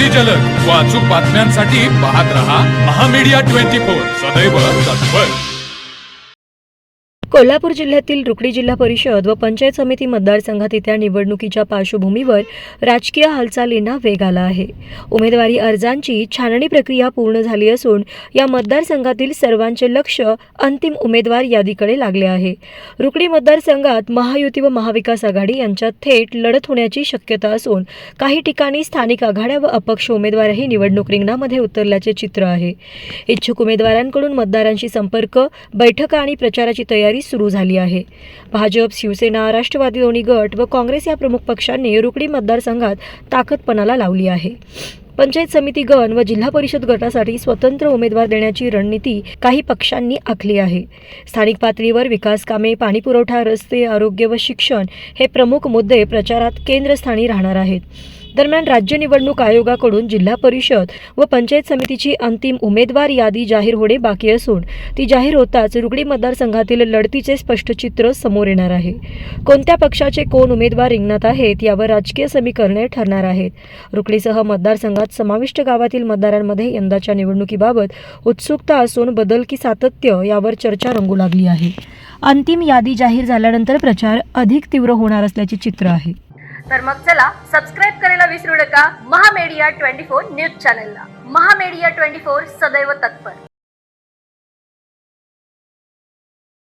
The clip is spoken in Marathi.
अगदी जलद व अचूक बातम्यांसाठी पाहत रहा महामीडिया 24 सदैव तत्पर। कोल्हापूर जिल्ह्यातील रुकडी जिल्हा परिषद व पंचायत समिती मतदारसंघात येत्या निवडणुकीच्या पार्श्वभूमीवर राजकीय हालचालींना वेग आला आहे। उमेदवारी अर्जांची छाननी प्रक्रिया पूर्ण झाली असून या मतदारसंघातील सर्वांचे लक्ष अंतिम उमेदवार यादीकडे लागले आहे। रुकडी मतदारसंघात महायुती व महाविकास आघाडी यांच्यात थेट लढत होण्याची शक्यता असून काही ठिकाणी स्थानिक आघाड्या व अपक्ष उमेदवारही निवडणूक रिंगणामध्ये उतरल्याचे चित्र आहे। इच्छुक उमेदवारांकडून मतदारांशी संपर्क, बैठका आणि प्रचाराची तयारी सुरू झाली आहे। भाजप, शिवसेना, राष्ट्रवादी दोन्ही गट व काँग्रेस या प्रमुख पक्षांनी रुकडी मतदारसंघात ताकदपणाला लावली आहे। पंचायत समिती गण व जिल्हा परिषद गटासाठी स्वतंत्र उमेदवार देण्याची रणनीती काही पक्षांनी आखली आहे। स्थानिक पातळीवर विकास कामे, पाणीपुरवठा, रस्ते, आरोग्य व शिक्षण हे प्रमुख मुद्दे प्रचारात केंद्रस्थानी राहणार आहेत। दरम्यान राज्य निवडणूक आयोगाकडून जिल्हा परिषद व पंचायत समितीची अंतिम उमेदवार यादी जाहीर होणे बाकी असून ती जाहीर होताच रुकडी मतदारसंघातील लढतीचे स्पष्ट चित्र समोर येणार आहे। कोणत्या पक्षाचे कोण उमेदवार रिंगणात आहेत यावर राजकीय समीकरणे ठरणार आहेत। रुकडीसह मतदारसंघात समाविष्ट गावातील मतदारांमध्ये यंदाच्या निवडणुकीबाबत उत्सुकता असून बदल की सातत्य यावर चर्चा रंगू लागली आहे। अंतिम यादी जाहीर झाल्यानंतर प्रचार अधिक तीव्र होणार असल्याचे चित्र आहे। तर मग चला सबस्क्राईब करायला विसरू नका महामीडिया 24 न्यूज चॅनलला। महामीडिया 24 सदैव तत्पर।